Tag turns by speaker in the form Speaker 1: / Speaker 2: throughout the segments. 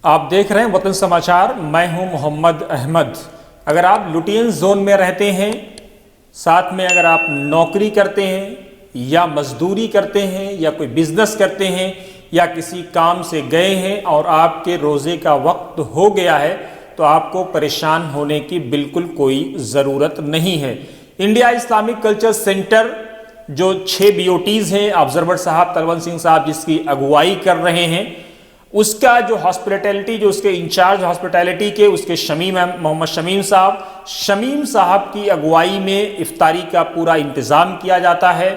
Speaker 1: आप देख रहे हैं वतन समाचार। मैं हूं मोहम्मद अहमद। अगर आप लुटियन जोन में रहते हैं, साथ में अगर आप नौकरी करते हैं या मजदूरी करते हैं या कोई बिजनेस करते हैं या किसी काम से गए हैं और आपके रोज़े का वक्त हो गया है, तो आपको परेशान होने की बिल्कुल कोई ज़रूरत नहीं है। इंडिया इस्लामिक कल्चर सेंटर जो 6 BOTs हैं, ऑब्जर्वर साहब तलवंत सिंह साहब जिसकी अगुवाई कर रहे हैं, उसका जो हॉस्पिटैलिटी, जो उसके इंचार्ज हॉस्पिटैलिटी के, उसके मोहम्मद शमीम साहब की अगुवाई में इफ्तारी का पूरा इंतज़ाम किया जाता है।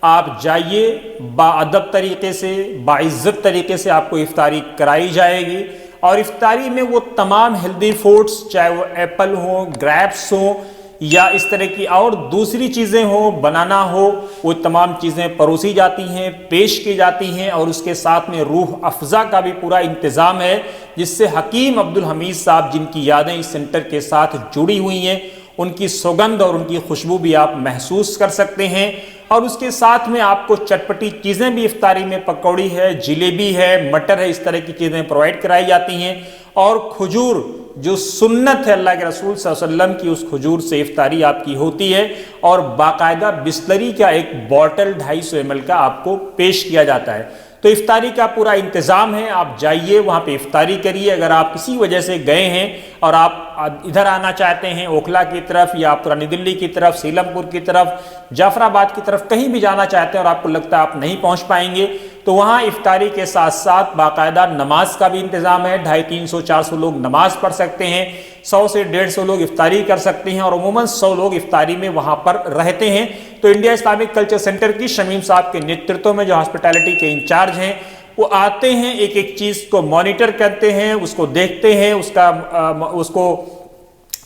Speaker 1: आप जाइए, बाअदब तरीके से, बाइज्जत तरीके से आपको इफ्तारी कराई जाएगी। और इफ्तारी में वो तमाम हेल्दी फूड्स, चाहे वो एप्पल हो, ग्रेप्स हो या इस तरह की और दूसरी चीज़ें हो, बनाना हो, वो तमाम चीज़ें परोसी जाती हैं, पेश की जाती हैं। और उसके साथ में रूह अफ़ज़ा का भी पूरा इंतज़ाम है, जिससे हकीम अब्दुल हमीद साहब, जिनकी यादें इस सेंटर के साथ जुड़ी हुई हैं, उनकी सुगंध और उनकी खुशबू भी आप महसूस कर सकते हैं। और उसके साथ में आपको चटपटी चीज़ें भी इफ्तारी में, पकौड़ी है, जिलेबी है, मटर है, इस तरह की चीज़ें प्रोवाइड कराई जाती हैं। और खजूर, जो सुन्नत है अल्लाह के रसूल सल्लल्लाहु अलैहि वसल्लम की, उस खजूर से इफ्तारी आपकी होती है। और बाकायदा बिस्लरी का एक बॉटल 250 ml का आपको पेश किया जाता है। तो इफ्तारी का पूरा इंतज़ाम है। आप जाइए, वहाँ पे इफ्तारी करिए। अगर आप किसी वजह से गए हैं और आप इधर आना चाहते हैं, ओखला की तरफ या पुरानी दिल्ली की तरफ, सीलमपुर की तरफ, जाफराबाद की तरफ, कहीं भी जाना चाहते हैं और आपको लगता है आप नहीं पहुँच पाएंगे, तो वहाँ इफ्तारी के साथ साथ बाकायदा नमाज का भी इंतज़ाम है। 250, 300, 400 लोग नमाज पढ़ सकते हैं, 100 से 150 लोग इफ्तारी कर सकते हैं और अमूमन 100 लोग इफ्तारी में वहाँ पर रहते हैं। तो इंडिया इस्लामिक कल्चर सेंटर की शमीम साहब के नेतृत्व में जो हॉस्पिटैलिटी के इंचार्ज हैं, वो आते हैं, एक एक चीज़ को मॉनिटर करते हैं, उसको देखते हैं, उसको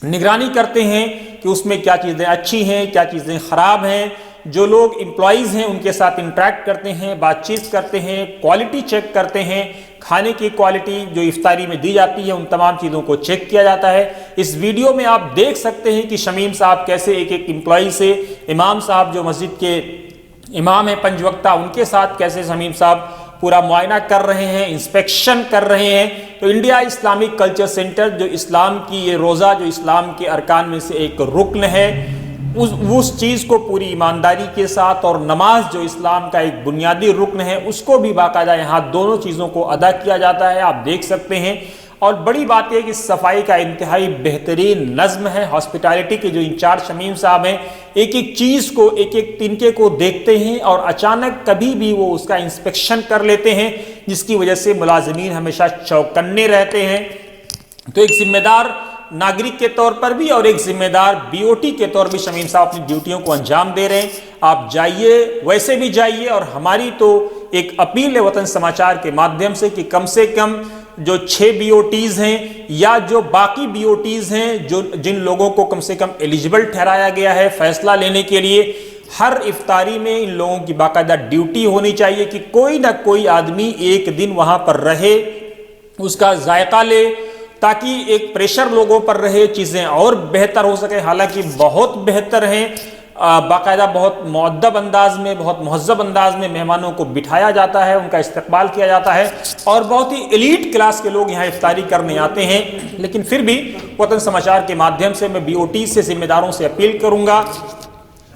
Speaker 1: निगरानी करते हैं कि उसमें क्या चीज़ें अच्छी हैं, क्या चीज़ें ख़राब हैं। जो लोग एम्प्लॉयज़ हैं उनके साथ इंटरेक्ट करते हैं, बातचीत करते हैं, क्वालिटी चेक करते हैं। खाने की क्वालिटी जो इफ्तारी में दी जाती है, उन तमाम चीज़ों को चेक किया जाता है। इस वीडियो में आप देख सकते हैं कि शमीम साहब कैसे एक एक एम्प्लॉय से, इमाम साहब जो मस्जिद के इमाम हैं 5 वक्ता, उनके साथ कैसे शमीम साहब पूरा मुआयना कर रहे हैं, इंस्पेक्शन कर रहे हैं। तो इंडिया इस्लामिक कल्चर सेंटर जो इस्लाम की, ये रोज़ा जो इस्लाम के अरकान में से एक रुकन है, उस चीज़ को पूरी ईमानदारी के साथ, और नमाज जो इस्लाम का एक बुनियादी रुकन है, उसको भी बाकायदा यहाँ दोनों चीज़ों को अदा किया जाता है। आप देख सकते हैं। और बड़ी बात यह कि सफाई का इंतहाई बेहतरीन नज़्म है। हॉस्पिटैलिटी के जो इंचार्ज शमीम साहब हैं, एक एक चीज़ को, एक एक तिनके को देखते हैं और अचानक कभी भी वो उसका इंस्पेक्शन कर लेते हैं, जिसकी वजह से मुलाजिमीन हमेशा चौकन्ने रहते हैं। तो एक जिम्मेदार नागरिक के तौर पर भी और एक जिम्मेदार BOT के तौर पर शमीम साहब अपनी ड्यूटियों को अंजाम दे रहे हैं। आप जाइए, वैसे भी जाइए। और हमारी तो एक अपील है वतन समाचार के माध्यम से कम जो 6 BOTs हैं या जो बाकी BOTs हैं, जो जिन लोगों को कम से कम एलिजिबल ठहराया गया है फैसला लेने के लिए, हर इफ्तारी में इन लोगों की बाकायदा ड्यूटी होनी चाहिए कि कोई ना कोई आदमी एक दिन वहां पर रहे, उसका जायका ले, ताकि एक प्रेशर लोगों पर रहे, चीज़ें और बेहतर हो सके। हालांकि बहुत बेहतर हैं, बाकायदा बहुत मुअद्दब अंदाज में, बहुत महज़्ज़ब अंदाज में मेहमानों को बिठाया जाता है, उनका इस्तकबाल किया जाता है और बहुत ही एलीट क्लास के लोग यहाँ इफ्तारी करने आते हैं। लेकिन फिर भी वतन समाचार के माध्यम से मैं BOT से, जिम्मेदारों से अपील करूँगा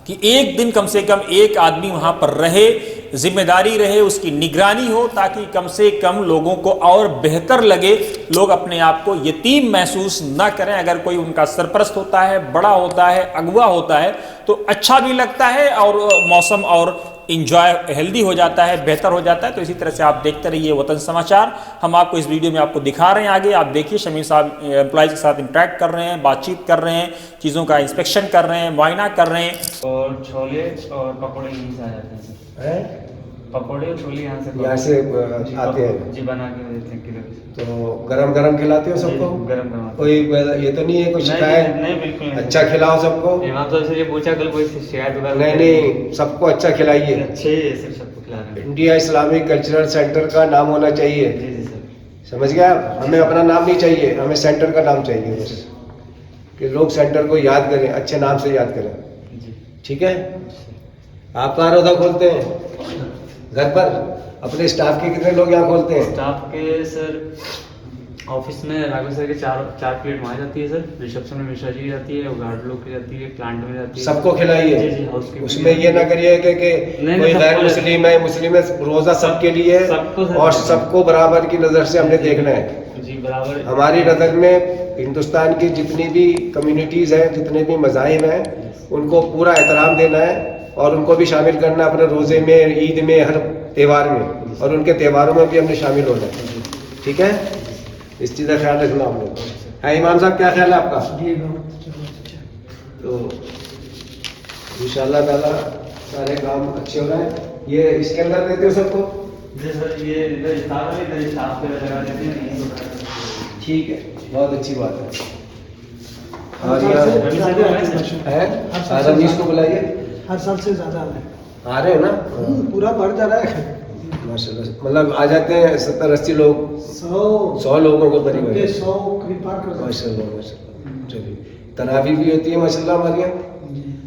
Speaker 1: कि एक दिन कम से कम एक आदमी वहाँ पर रहे, जिम्मेदारी रहे, उसकी निगरानी हो, ताकि कम से कम लोगों को और बेहतर लगे, लोग अपने आप को यतीम महसूस ना करें। अगर कोई उनका सरपरस्त होता है, बड़ा होता है, अगवा होता है, तो अच्छा भी लगता है और मौसम और इंजॉय हेल्दी हो जाता है, बेहतर हो जाता है। तो इसी तरह से आप देखते रहिए वतन समाचार। हम आपको इस वीडियो में आपको दिखा रहे हैं आगे। आप देखिए, शमीम साहब एम्प्लॉयज़ के साथ इंटरेक्ट कर रहे हैं, बातचीत कर रहे हैं, चीज़ों का इंस्पेक्शन कर रहे हैं, मुआयना कर रहे हैं।
Speaker 2: और छोले और पकौड़े यहीं से आ जाते हैं सर। पकौड़े और छोले यहाँ से
Speaker 3: आते हैं
Speaker 2: जी, बना के देते हैं किलो।
Speaker 3: तो गरम गरम खिलाते हो सबको?
Speaker 2: गरम गरम।
Speaker 3: कोई ये तो नहीं है कोई शिकायत?
Speaker 2: नहीं, बिल्कुल नहीं।
Speaker 3: अच्छा खिलाओ सबको।
Speaker 2: यहाँ तो इसलिए पूछा, कल कोई शिकायत वगैरह
Speaker 3: नहीं, सबको अच्छा खिलाइए।
Speaker 2: अच्छे सर, सबको खिला रहे हैं।
Speaker 3: इंडिया इस्लामिक कल्चरल सेंटर का नाम होना चाहिए।
Speaker 2: जी सर।
Speaker 3: समझ गया? हमें अपना नाम नहीं चाहिए, हमें सेंटर का नाम चाहिए बस, कि लोग सेंटर को याद करें, अच्छे नाम से याद करें।
Speaker 2: जी,
Speaker 3: ठीक है? आप कहाँ रोज़ा खोलते हैं? घर पर? अपने स्टाफ के कितने लोग यहाँ खोलते हैं?
Speaker 2: स्टाफ के सर ऑफिस में राघव सर के चार प्लेट वहाँ जाती है सर, रिसेप्शन में मिश्रा जी की जाती है और गार्ड लोग की जाती है, प्लांट में जाती है।
Speaker 3: सबको खिलाइए।
Speaker 2: जी जी, हाउसकीपिंग।
Speaker 3: उसमें ये ना करिए कि
Speaker 2: नहीं,
Speaker 3: कोई गैर
Speaker 2: सबको-
Speaker 3: मुस्लिम है, मुस्लिम है, रोजा सबके लिए है
Speaker 2: सबको सर।
Speaker 3: और सबको बराबर की नजर से हमने देखना है।
Speaker 2: जी बराबर।
Speaker 3: हमारी नज़र में हिंदुस्तान की जितनी भी कम्युनिटीज़ हैं, जितने भी मज़ाहिब हैं, उनको पूरा एहतराम देना है और उनको भी शामिल करना अपने रोज़े में, ईद में, हर त्यौहार में, और उनके त्यौहारों में भी हमने शामिल होना है। ठीक है, इस चीज़ का ख्याल रखना हम लोग। हाँ इमाम साहब, क्या ख्याल है आपका? तो इंशाअल्लाह ताला सारे काम अच्छे हो रहे हैं। ये इसके अंदर देते हो सबको?
Speaker 2: जी सर, ये इधर स्टाफ है, इधर स्टाफ पे लगा देते हैं।
Speaker 3: ठीक है, बहुत अच्छी बात है। और
Speaker 2: रवि
Speaker 3: यहाँ
Speaker 2: सर भी आए हैं?
Speaker 3: है रमीश को बुलाइए।
Speaker 4: हर साल से ज्यादा है।
Speaker 3: आ रहे हो ना?
Speaker 4: पूरा बढ़ जा रहा है।
Speaker 3: माशाल्लाह, मतलब आ जाते हैं 70-80 लोग, 100 लोगों को करीब है।
Speaker 4: 100 करीब पार कर जाते
Speaker 3: माशाल्लाह माशाल्लाह। चलिए, तरावी भी होती है माशाल्लाह हमारे यहाँ,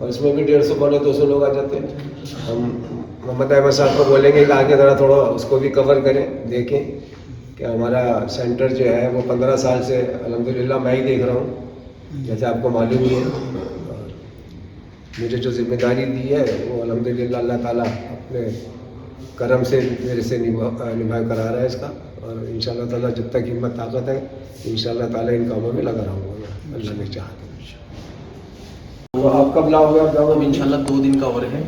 Speaker 3: और उसमें भी 150-200 लोग आ जाते हैं। हम मोहम्मद अहमद साहब को बोलेंगे कि आगे ज़रा थोड़ा उसको भी कवर करें, देखें कि हमारा सेंटर जो है वो 15 साल से अल्हम्दुलिल्लाह मैं ही देख रहा हूँ, जैसे आपको मालूम ही है। और मुझे जो जिम्मेदारी दी है वो अल्हम्दुलिल्लाह अल्लाह ताला अपने करम से मेरे से निभा करा रहा है इसका, और इंशाअल्लाह ताला जब तक हिम्मत ताकत है इंशाअल्लाह ताला इन कामों में लगा रहूँगा मैं, अल्लाह ने चाहा तो। तो आप कब लाओगे? आप जाओगे?
Speaker 5: अब इंशाल्लाह 2 दिन का और है,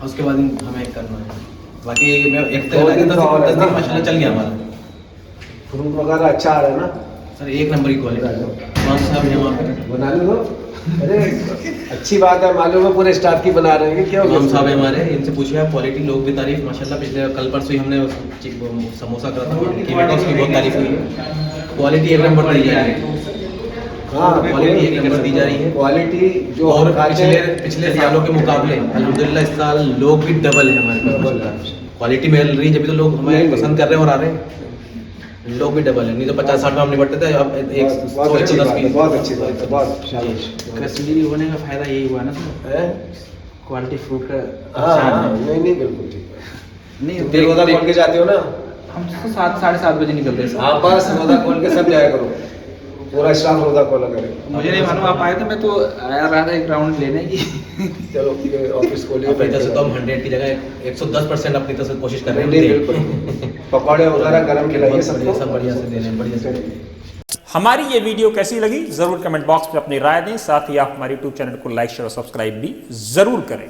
Speaker 5: उसके बाद हमें करना है। बाकी मैं एक
Speaker 3: 2 दिन का और है
Speaker 5: 10
Speaker 3: ना?
Speaker 5: दिन माशाल्लाह चल गया हमारा।
Speaker 3: फ्रूट वगैरह अच्छा आ रहा है ना?
Speaker 5: सर 1 नंबर की क्वालिटी। कौन सा है वहाँ पे?
Speaker 3: बना लो। अरे अच्छी बात है, मालूम है पूरे स्टाफ की बना रहे हैं क्या?
Speaker 5: इमाम साहब है हमारे, इनसे पूछिए आप। क्वालिटी लोग भी तारीफ माशाल्लाह। पिछले कल परसों ही हमने समोसा करा था की बेटा, उसकी बहुत तारीफ हुई है। क्वालिटी 1 नंबर दी जा रही है।
Speaker 3: हाँ,
Speaker 5: क्वालिटी 1 नंबर दी जा रही है।
Speaker 3: क्वालिटी जो
Speaker 5: और
Speaker 3: खाते हैं,
Speaker 5: पिछले सालों के मुकाबले अल्हम्दुलिल्लाह इस साल लोग भी डबल है हमारे पास माशाल्लाह। क्वालिटी मिल रही है, जब भी तो लोग हमें पसंद कर रहे हैं और आ रहे हैं। लोग भी डबल है, नहीं तो 50-60 में हम निपटते थे, अब
Speaker 3: बहुत अच्छी बात है, बहुत अच्छी बात है, बहुत शाबाश।
Speaker 2: कश्मीरी होने का फायदा यही हुआ ना सर,
Speaker 3: हैं?
Speaker 2: क्वालिटी फ्रूट का
Speaker 3: हाँ
Speaker 2: अच्छा
Speaker 3: हाँ,
Speaker 2: है।
Speaker 3: नहीं नहीं बिल्कुल ठीक है।
Speaker 2: नहीं
Speaker 3: तुम भी रोजा खोल के जाते हो ना?
Speaker 2: हम तो 7-7:30 बजे निकलते हैं सर।
Speaker 3: हाँ बस रोजा खोल के सब जाया करो, पूरा स्टाफ रोजा खोला करे।
Speaker 2: मुझे नहीं मालूम आप आए थे, मैं तो आया रहा था एक राउंड लेने की।
Speaker 3: चलो ये ऑफिस खोलिए।
Speaker 5: अपनी तरफ से तो हम 100 की जगह 110% अपनी तरफ से कोशिश कर रहे
Speaker 3: नहीं
Speaker 5: हैं।
Speaker 3: नहीं बिल्कुल, पकौड़े वगैरह गरम खिलाइए सबको।
Speaker 5: सब बढ़िया से दे रहे हैं, बढ़िया से।
Speaker 1: हमारी ये वीडियो कैसी लगी जरूर कमेंट बॉक्स में अपनी राय दें। साथ ही आप हमारे यूट्यूब चैनल को लाइक शेयर और सब्सक्राइब भी जरूर करें।